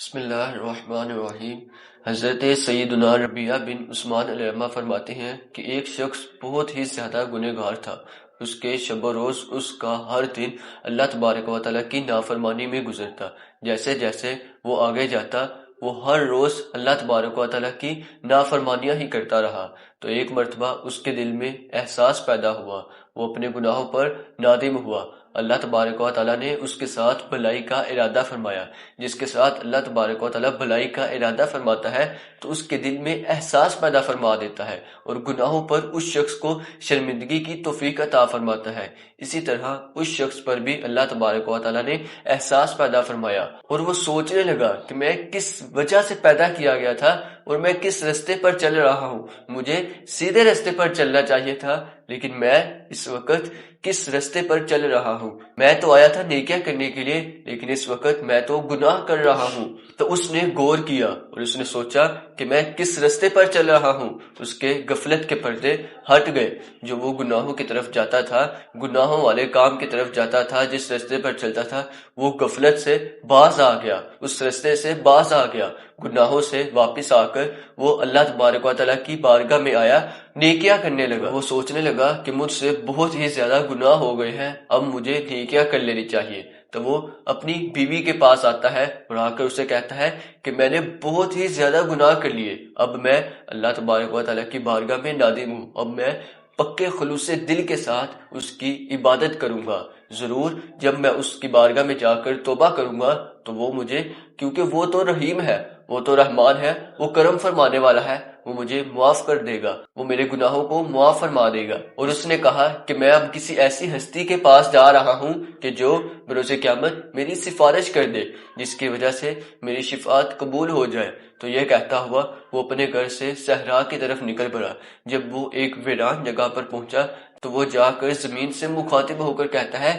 بسم اللہ الرحمن الرحیم۔ حضرت سیدنا ربیعہ بن عثمان علیہ فرماتے ہیں کہ ایک شخص بہت ہی زیادہ گنہگار تھا۔ اس کے شب و روز اس کا ہر دن اللہ تبارک و تعالیٰ کی نافرمانی میں گزرتا۔ جیسے جیسے وہ آگے جاتا وہ ہر روز اللہ تبارک و تعالیٰ کی نافرمانیاں ہی کرتا رہا۔ تو ایک مرتبہ اس کے دل میں احساس پیدا ہوا، وہ اپنے گناہوں پر نادم ہوا۔ اللہ تبارک و تعالیٰ نے اس کے ساتھ بھلائی کا ارادہ فرمایا۔ جس کے ساتھ اللہ تبارک و تعالیٰ بھلائی کا ارادہ فرماتا ہے تو اس کے دل میں احساس پیدا فرما دیتا ہے اور گناہوں پر اس شخص کو شرمندگی کی توفیق عطا فرماتا ہے۔ اسی طرح اس شخص پر بھی اللہ تبارک و تعالیٰ نے احساس پیدا فرمایا اور وہ سوچنے لگا کہ میں کس وجہ سے پیدا کیا گیا تھا اور میں کس راستے پر چل رہا ہوں۔ مجھے سیدھے راستے پر چلنا چاہیے تھا، لیکن میں اس وقت کس راستے پر چل رہا ہوں؟ میں تو آیا تھا نیکیاں کرنے کے لیے، لیکن اس وقت میں تو گناہ کر رہا ہوں۔ تو اس نے غور کیا اور اس نے سوچا کہ میں کس راستے پر چل رہا ہوں۔ اس کے غفلت کے پردے ہٹ گئے۔ جو وہ گناہوں کی طرف جاتا تھا، گناہوں والے کام کی طرف جاتا تھا، جس راستے پر چلتا تھا، وہ غفلت سے باز آ گیا، اس راستے سے باز آ گیا۔ گناہوں سے واپس آ کر وہ اللہ تبارک و تعالیٰ کی بارگاہ میں آیا، نیکیاں کرنے لگا۔ وہ سوچنے لگا کہ مجھ سے بہت ہی زیادہ گناہ ہو گئے ہیں، اب مجھے نیکیاں کر لینی چاہیے۔ تو وہ اپنی بیوی کے پاس آتا ہے اور آ کر اسے کہتا ہے کہ میں نے بہت ہی زیادہ گناہ کر لیے، اب میں اللہ تبارک و تعالیٰ کی بارگاہ میں نادم ہوں، اب میں پکے خلوص دل کے ساتھ اس کی عبادت کروں گا۔ ضرور جب میں اس کی بارگاہ میں جا کر توبہ کروں گا تو وہ مجھے، کیونکہ وہ تو رحیم ہے، وہ تو رحمان ہے، وہ کرم فرمانے والا ہے، وہ مجھے معاف کر دے گا، وہ میرے گناہوں کو معاف فرما دے گا۔ اور اس نے کہا کہ میں اب کسی ایسی ہستی کے پاس جا رہا ہوں کہ جو بروز قیامت میری سفارش کر دے، جس کی وجہ سے میری شفاعت قبول ہو جائے۔ تو یہ کہتا ہوا وہ اپنے گھر سے صحرا کی طرف نکل پڑا۔ جب وہ ایک ویران جگہ پر پہنچا تو وہ جا کر زمین سے مخاطب ہو کر کہتا ہے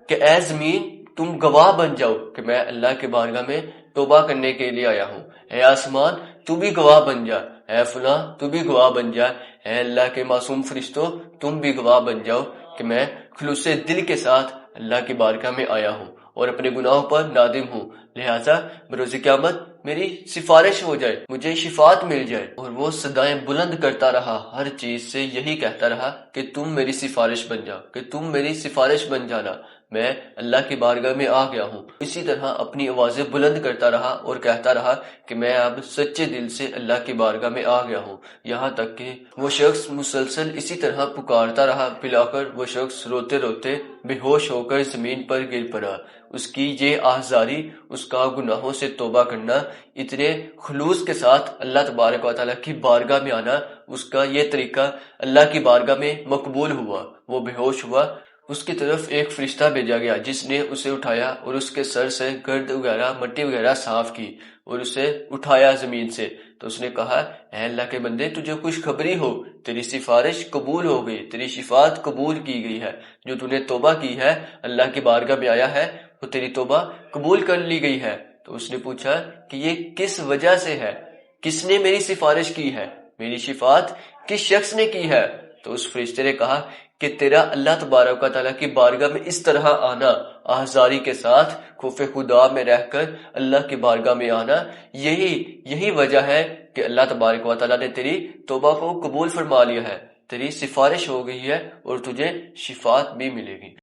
کہ اے زمین، تم گواہ بن جاؤ کہ میں اللہ کے بارگاہ میں توبہ کرنے کے لیے آیا ہوں۔ اے آسمان، تو بھی گواہ بن جا، اے فلاں تو بھی گواہ بن جا، اے اللہ کے معصوم فرشتوں تم بھی گواہ بن جاؤ کہ میں خلوص دل کے ساتھ اللہ کی بارگاہ میں آیا ہوں اور اپنے گناہوں پر نادم ہوں، لہٰذا بروز قیامت میری سفارش ہو جائے، مجھے شفاعت مل جائے۔ اور وہ صدائیں بلند کرتا رہا، ہر چیز سے یہی کہتا رہا کہ تم میری سفارش بن جاؤ، کہ تم میری سفارش بن جانا، میں اللہ کی بارگاہ میں آ گیا ہوں۔ اسی طرح اپنی آوازیں بلند کرتا رہا اور کہتا رہا کہ میں اب سچے دل سے اللہ کی بارگاہ میں آ گیا ہوں، یہاں تک کہ وہ شخص مسلسل اسی طرح پکارتا رہا، پلا کر وہ شخص روتے روتے بے ہوش ہو کر زمین پر گر پڑا۔ اس کی یہ آہذاری، اس کا گناہوں سے توبہ کرنا، اتنے خلوص کے ساتھ اللہ تبارک و تعالیٰ کی بارگاہ میں آنا، اس کا یہ طریقہ اللہ کی بارگاہ میں مقبول ہوا۔ وہ بے ہوش ہوا، اس کی طرف ایک فرشتہ بھیجا گیا جس نے اسے اٹھایا اور اس کے سر سے گرد وغیرہ مٹی وغیرہ صاف کی اور اسے اٹھایا زمین سے۔ تو اس نے کہا اے اللہ کے بندے، تجھے خوشخبری ہو، تیری سفارش قبول ہو گئی، تیری شفاعت قبول کی گئی ہے، جو تو نے توبہ کی ہے، اللہ کی بارگاہ میں آیا ہے، وہ تیری توبہ قبول کر لی گئی ہے۔ تو اس نے پوچھا کہ یہ کس وجہ سے ہے، کس نے میری سفارش کی ہے، میری شفاعت کس شخص نے کی ہے؟ تو اس فرشتے نے کہا کہ تیرا اللہ تبارک و تعالیٰ کی بارگاہ میں اس طرح آنا، آہذاری کے ساتھ خوف خدا میں رہ کر اللہ کی بارگاہ میں آنا، یہی وجہ ہے کہ اللہ تبارک و تعالیٰ نے تیری توبہ کو قبول فرما لیا ہے، تیری سفارش ہو گئی ہے اور تجھے شفاعت بھی ملے گی۔